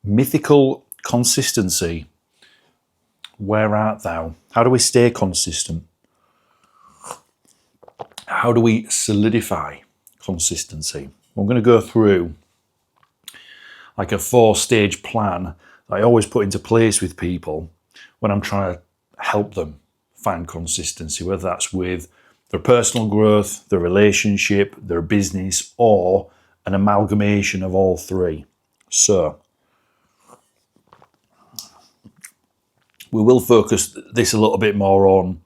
Mythical consistency. Where art thou? How do we stay consistent? How do we solidify consistency? I'm going to go through like a 4-stage plan that I always put into place with people when I'm trying to help them find consistency, whether that's with their personal growth, their relationship, their business, or an amalgamation of all three. So we will focus this a little bit more on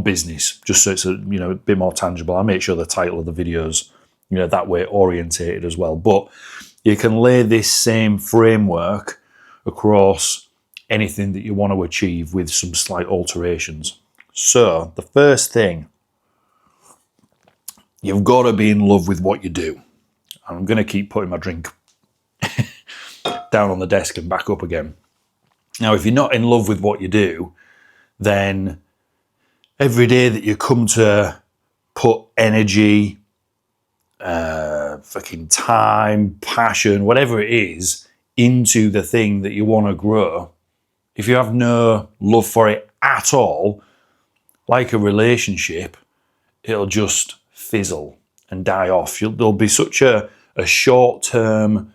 business, just so it's a bit more tangible. I'll make sure the title of the videos that way orientated as well. But you can lay this same framework across anything that you want to achieve with some slight alterations. So the first thing, you've got to be in love with what you do. I'm going to keep putting my drink down on the desk and back up again. Now, if you're not in love with what you do, then every day that you come to put energy, fucking time, passion, whatever it is, into the thing that you want to grow, if you have no love for it at all, like a relationship, it'll just fizzle and die off. There'll be such a short-term,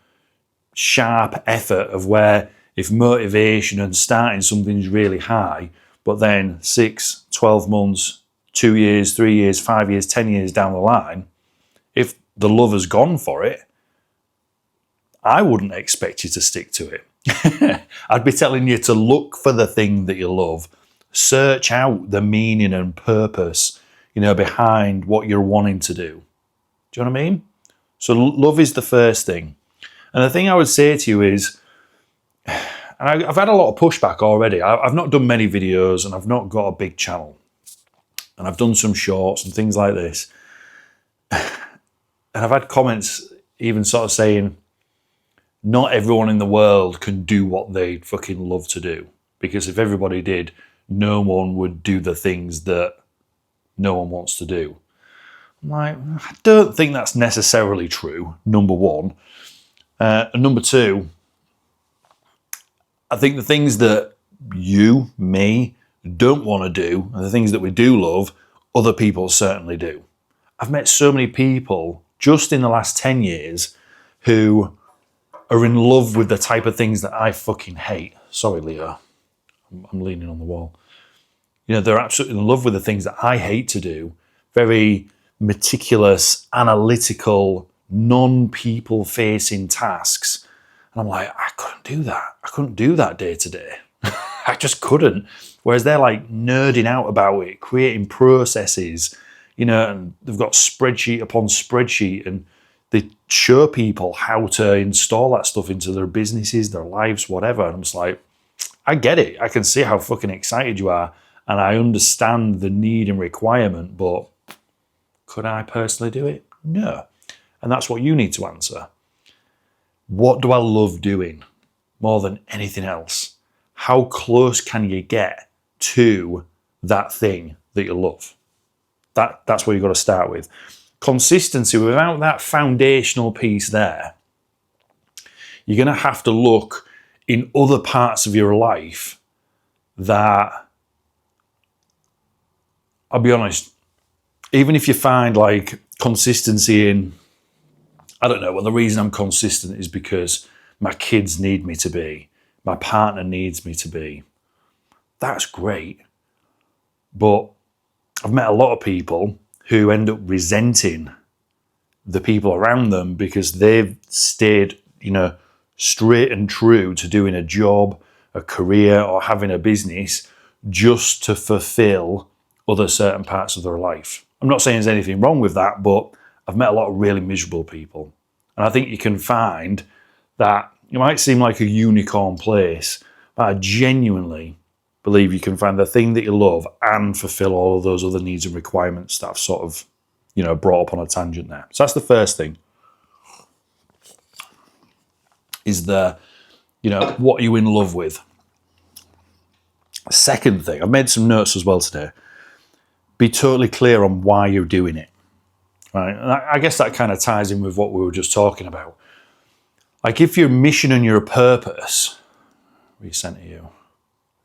sharp effort of where if motivation and starting something's really high, but then 6, 12 months, 2 years, 3 years, 5 years, 10 years down the line, if the love has gone for it, I wouldn't expect you to stick to it. I'd be telling you to look for the thing that you love, search out the meaning and purpose, behind what you're wanting to do. Do you know what I mean? So love is the first thing. And the thing I would say to you is, and I've had a lot of pushback already. I've not done many videos and I've not got a big channel. And I've done some shorts and things like this. And I've had comments even sort of saying, not everyone in the world can do what they fucking love to do. Because if everybody did, no one would do the things that no one wants to do. I'm like, I don't think that's necessarily true, number one. And number two, I think the things that you, me, don't want to do, and the things that we do love, other people certainly do. I've met so many people just in the last 10 years who are in love with the type of things that I fucking hate. Sorry, Leo. I'm leaning on the wall. They're absolutely in love with the things that I hate to do. Very meticulous, analytical, non-people facing tasks. And I'm like, I couldn't do that. I couldn't do that day to day. I just couldn't. Whereas they're like nerding out about it, creating processes, and they've got spreadsheet upon spreadsheet, and they show people how to install that stuff into their businesses, their lives, whatever. And I'm just like, I get it. I can see how fucking excited you are. And I understand the need and requirement, but could I personally do it? No. And that's what you need to answer. What do I love doing more than anything else? How close can you get to that thing that you love? That's where you've got to start with. Consistency, without that foundational piece there, you're going to have to look in other parts of your life that, I'll be honest, even if you find like consistency in, I don't know, well, the reason I'm consistent is because my kids need me to be, my partner needs me to be. That's great. But I've met a lot of people who end up resenting the people around them because they've stayed, straight and true to doing a job, a career, or having a business just to fulfill other certain parts of their life. I'm not saying there's anything wrong with that, but I've met a lot of really miserable people. And I think you can find that it might seem like a unicorn place, but I genuinely believe you can find the thing that you love and fulfill all of those other needs and requirements that I've sort of, brought up on a tangent there. So that's the first thing. Is what are you in love with? Second thing, I've made some notes as well today. Be totally clear on why you're doing it. Right? And I guess that kind of ties in with what we were just talking about. Like if your mission and your purpose, resent to you.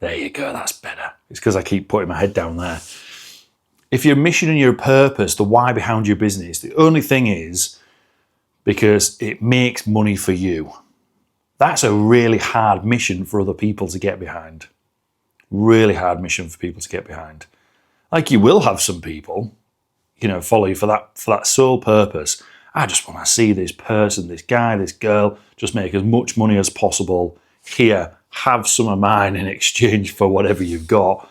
There you go, that's better. It's because I keep putting my head down there. If your mission and your purpose, the why behind your business, the only thing is because it makes money for you. That's a really hard mission for other people to get behind. Really hard mission for people to get behind. Like you will have some people, follow you for that sole purpose. I just want to see this person, this guy, this girl, just make as much money as possible. Here, have some of mine in exchange for whatever you've got.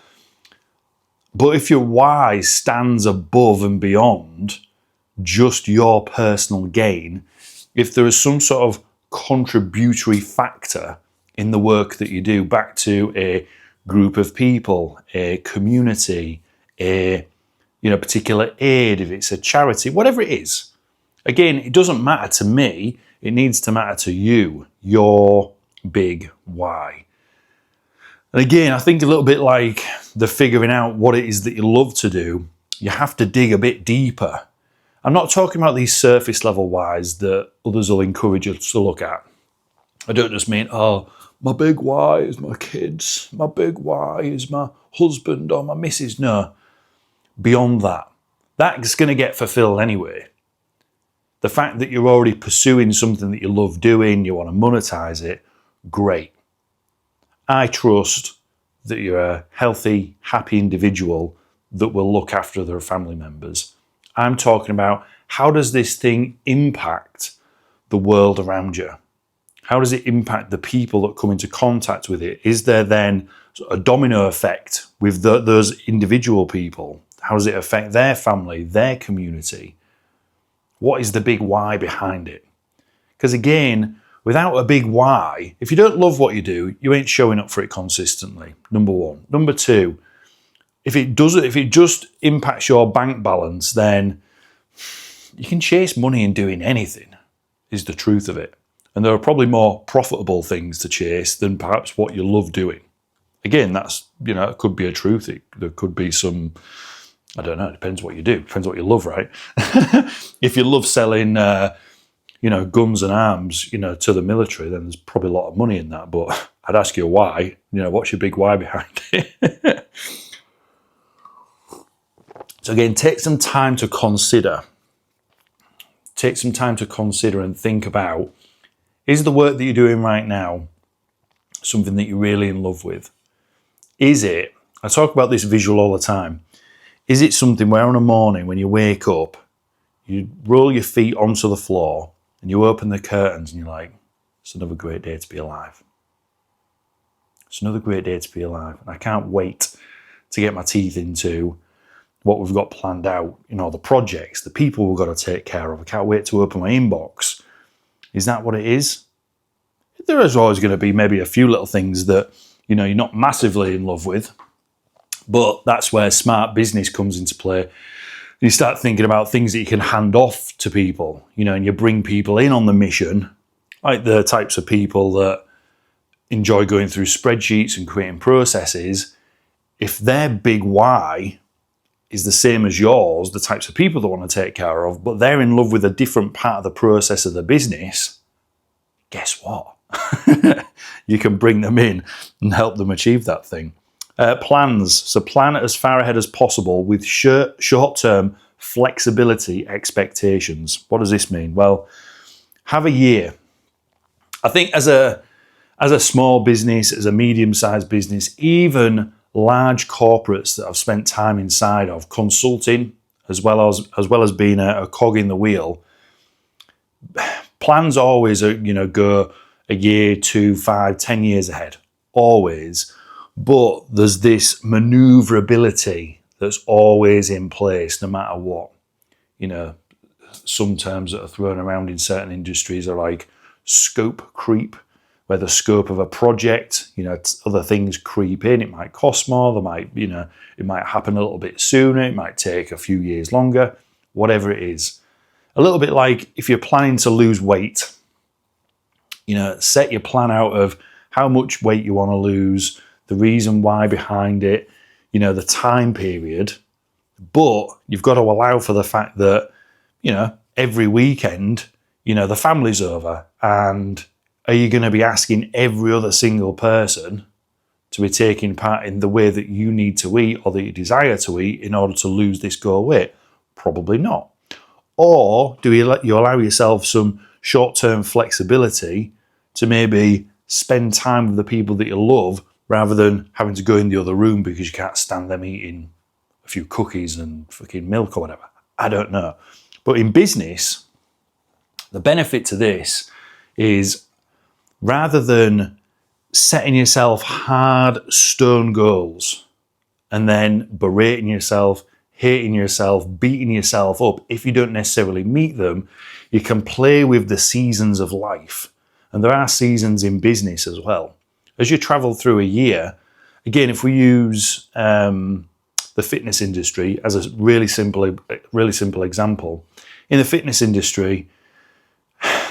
But if your why stands above and beyond just your personal gain, if there is some sort of contributory factor in the work that you do back to a group of people, a community, a particular aid, if it's a charity, whatever it is. Again, it doesn't matter to me. It needs to matter to you, your big why. And again, I think a little bit like the figuring out what it is that you love to do, you have to dig a bit deeper. I'm not talking about these surface level whys that others will encourage us to look at. I don't just mean, my big why is my kids, my big why is my husband or my missus. No, beyond that. That's going to get fulfilled anyway. The fact that you're already pursuing something that you love doing, you want to monetize it, great. I trust that you're a healthy, happy individual that will look after their family members. I'm talking about how does this thing impact the world around you? How does it impact the people that come into contact with it? Is there then a domino effect with those individual people? How does it affect their family, their community? What is the big why behind it? Because again, without a big why, if you don't love what you do, you ain't showing up for it consistently, number one. Number two, if it just impacts your bank balance, then you can chase money in doing anything, is the truth of it. And there are probably more profitable things to chase than perhaps what you love doing. Again, that's, it could be a truth. There could be some, I don't know, it depends what you do. Depends what you love, right? If you love selling, guns and arms, to the military, then there's probably a lot of money in that. But I'd ask you why. What's your big why behind it? So again, take some time to consider. Take some time to consider and think about, is the work that you're doing right now something that you're really in love with? Is it, I talk about this visual all the time, is it something where on a morning when you wake up, you roll your feet onto the floor and you open the curtains and you're like, it's another great day to be alive. It's another great day to be alive. And I can't wait to get my teeth into what we've got planned out, the projects, the people we've got to take care of. I can't wait to open my inbox. Is that what it is? There is always going to be maybe a few little things that, you're not massively in love with, but that's where smart business comes into play. You start thinking about things that you can hand off to people, and you bring people in on the mission, like the types of people that enjoy going through spreadsheets and creating processes. If their big why is the same as yours, the types of people that want to take care of, but they're in love with a different part of the process of the business, guess what? You can bring them in and help them achieve that thing. Plans. So plan as far ahead as possible with short-term flexibility expectations. What does this mean? Well, have a year. I think as a small business, as a medium-sized business, even large corporates that I've spent time inside of consulting, as well as being a cog in the wheel, plans always go a year, 2, 5, 10 years ahead, always. But there's this maneuverability that's always in place, no matter what. Some terms that are thrown around in certain industries are like scope creep, where the scope of a project, other things creep in. It might cost more. It might happen a little bit sooner. It might take a few years longer, whatever it is. A little bit like if you're planning to lose weight, set your plan out of how much weight you want to lose, the reason why behind it, the time period. But you've got to allow for the fact that, every weekend, the family's over and are you going to be asking every other single person to be taking part in the way that you need to eat or that you desire to eat in order to lose this goal weight? Probably not. Or do you allow yourself some short-term flexibility to maybe spend time with the people that you love rather than having to go in the other room because you can't stand them eating a few cookies and fucking milk or whatever? I don't know. But in business, the benefit to this is rather than setting yourself hard stone goals and then berating yourself, hating yourself, beating yourself up if you don't necessarily meet them, you can play with the seasons of life. And there are seasons in business as well. As you travel through a year, again, if we use the fitness industry as a really simple example, in the fitness industry,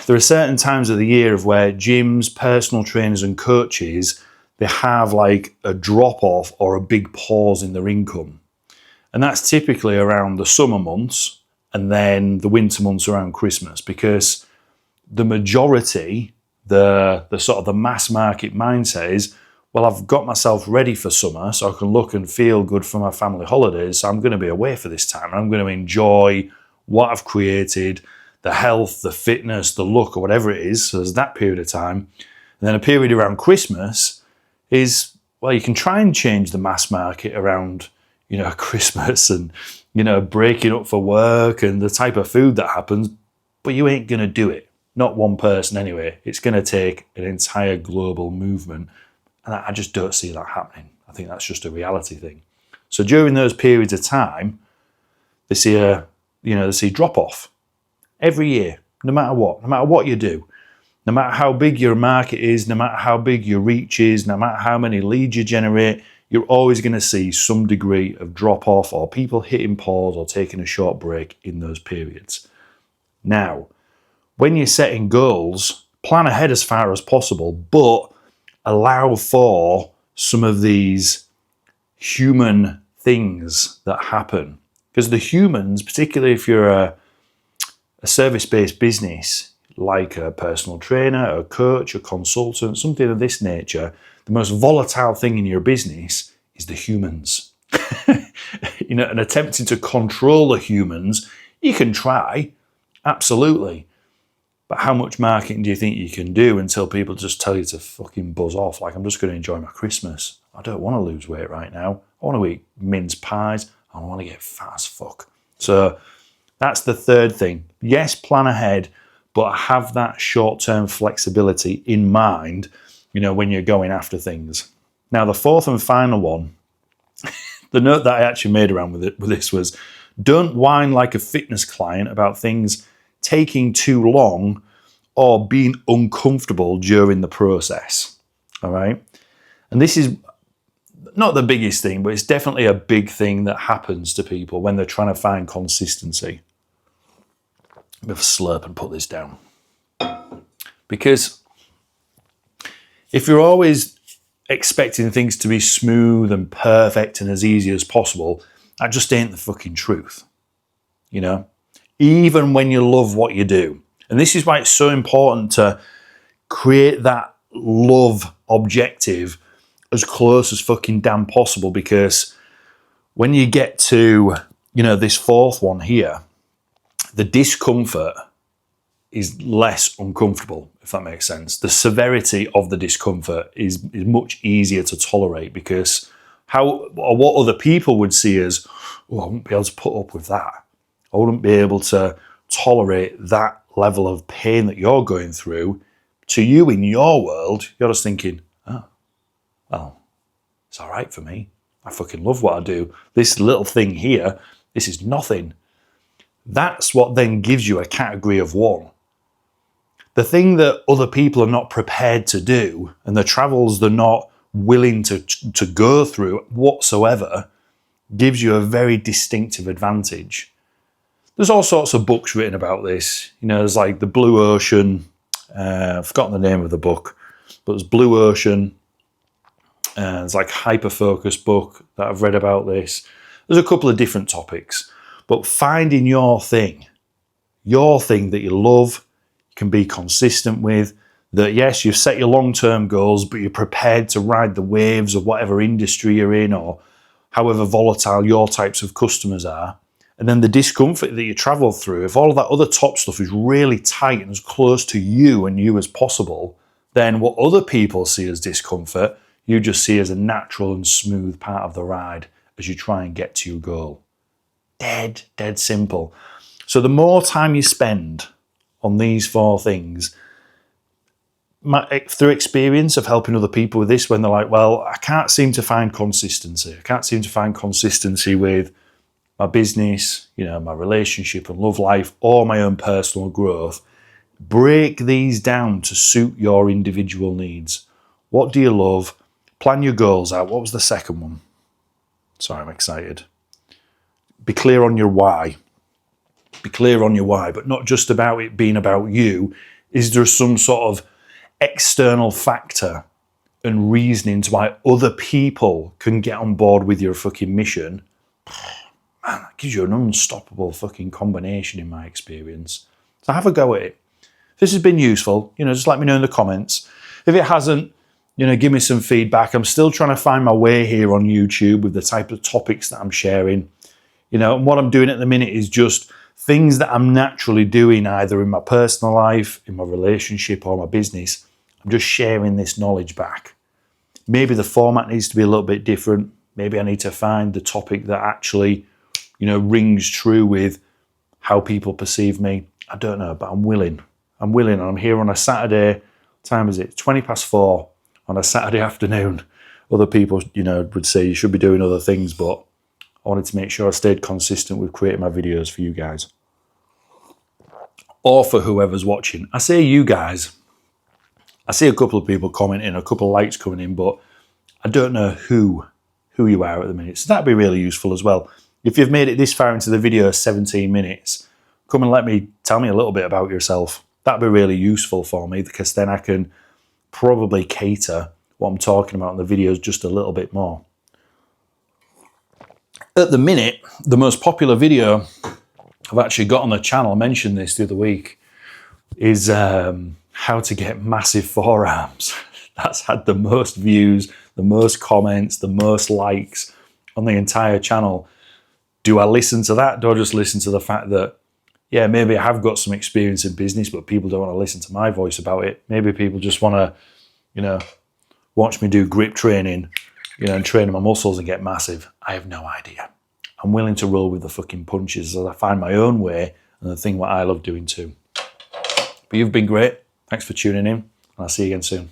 there are certain times of the year of where gyms, personal trainers and coaches, they have like a drop-off or a big pause in their income. And that's typically around the summer months and then the winter months around Christmas, because the majority, the sort of the mass market mindset is, well, I've got myself ready for summer so I can look and feel good for my family holidays. So I'm going to be away for this time and I'm going to enjoy what I've created, the health, the fitness, the look, or whatever it is. So there's that period of time. And then a period around Christmas is, well, you can try and change the mass market around, Christmas and, breaking up for work and the type of food that happens, but you ain't going to do it. Not one person anyway. It's going to take an entire global movement. And I just don't see that happening. I think that's just a reality thing. So during those periods of time, they see drop off every year, no matter what you do, no matter how big your market is, no matter how big your reach is, no matter how many leads you generate, you're always going to see some degree of drop off or people hitting pause or taking a short break in those periods. Now, when you're setting goals, plan ahead as far as possible, but allow for some of these human things that happen. Because the humans, particularly if you're a service-based business, like a personal trainer, a coach, a consultant, something of this nature, the most volatile thing in your business is the humans. And attempting to control the humans, you can try, absolutely. But how much marketing do you think you can do until people just tell you to fucking buzz off? Like, I'm just going to enjoy my Christmas. I don't want to lose weight right now. I want to eat mince pies. I want to get fat as fuck. So that's the third thing. Yes, plan ahead, but have that short-term flexibility in mind, when you're going after things. Now, the fourth and final one, the note that I actually made around with this was, don't whine like a fitness client about things taking too long or being uncomfortable during the process. All right. And this is not the biggest thing, but it's definitely a big thing that happens to people when they're trying to find consistency. I'm going to slurp and put this down. Because if you're always expecting things to be smooth and perfect and as easy as possible, that just ain't the fucking truth. Even when you love what you do. And this is why it's so important to create that love objective as close as fucking damn possible, because when you get to, this fourth one here, the discomfort is less uncomfortable, if that makes sense. The severity of the discomfort is much easier to tolerate, because what other people would see as, I wouldn't be able to put up with that. I wouldn't be able to tolerate that level of pain that you're going through. To you, in your world, you're just thinking, well, it's all right for me. I fucking love what I do. This little thing here, this is nothing. That's what then gives you a category of one. The thing that other people are not prepared to do, and the travels they're not willing to go through whatsoever, gives you a very distinctive advantage. There's all sorts of books written about this. There's like the Blue Ocean, I've forgotten the name of the book, but there's Blue Ocean, there's like Hyper-Focus book that I've read about this. There's a couple of different topics, but finding your thing that you love, you can be consistent with, that yes, you've set your long-term goals, but you're prepared to ride the waves of whatever industry you're in or however volatile your types of customers are. And then the discomfort that you travel through, if all of that other top stuff is really tight and as close to you and you as possible, then what other people see as discomfort, you just see as a natural and smooth part of the ride as you try and get to your goal. Dead simple. So the more time you spend on these 4 things, through experience of helping other people with this, when they're like, well, I can't seem to find consistency. I can't seem to find consistency with my business, my relationship and love life, or my own personal growth. Break these down to suit your individual needs. What do you love? Plan your goals out. What was the second one? Sorry, I'm excited. Be clear on your why. Be clear on your why, but not just about it being about you. Is there some sort of external factor and reasoning to why other people can get on board with your fucking mission? Man, that gives you an unstoppable fucking combination in my experience. So have a go at it. If this has been useful, just let me know in the comments. If it hasn't, give me some feedback. I'm still trying to find my way here on YouTube with the type of topics that I'm sharing. And what I'm doing at the minute is just things that I'm naturally doing either in my personal life, in my relationship or my business. I'm just sharing this knowledge back. Maybe the format needs to be a little bit different. Maybe I need to find the topic that actually, rings true with how people perceive me. I don't know, but I'm willing. I'm willing, and I'm here on a Saturday. What time is it? 4:20 on a Saturday afternoon. Other people, would say you should be doing other things, but I wanted to make sure I stayed consistent with creating my videos for you guys. Or for whoever's watching. I say you guys. I see a couple of people commenting, a couple of likes coming in, but I don't know who you are at the minute. So that'd be really useful as well. If you've made it this far into the video, 17 minutes, come and tell me a little bit about yourself. That'd be really useful for me, because then I can probably cater what I'm talking about in the videos just a little bit more. At the minute, the most popular video I've actually got on the channel, I mentioned this the other week, is how to get massive forearms. That's had the most views, the most comments, the most likes on the entire channel. Do I listen to that? Do I just listen to the fact that, yeah, maybe I have got some experience in business, but people don't want to listen to my voice about it. Maybe people just want to, watch me do grip training, and train my muscles and get massive. I have no idea. I'm willing to roll with the fucking punches as I find my own way and the thing what I love doing too. But you've been great. Thanks for tuning in, and I'll see you again soon.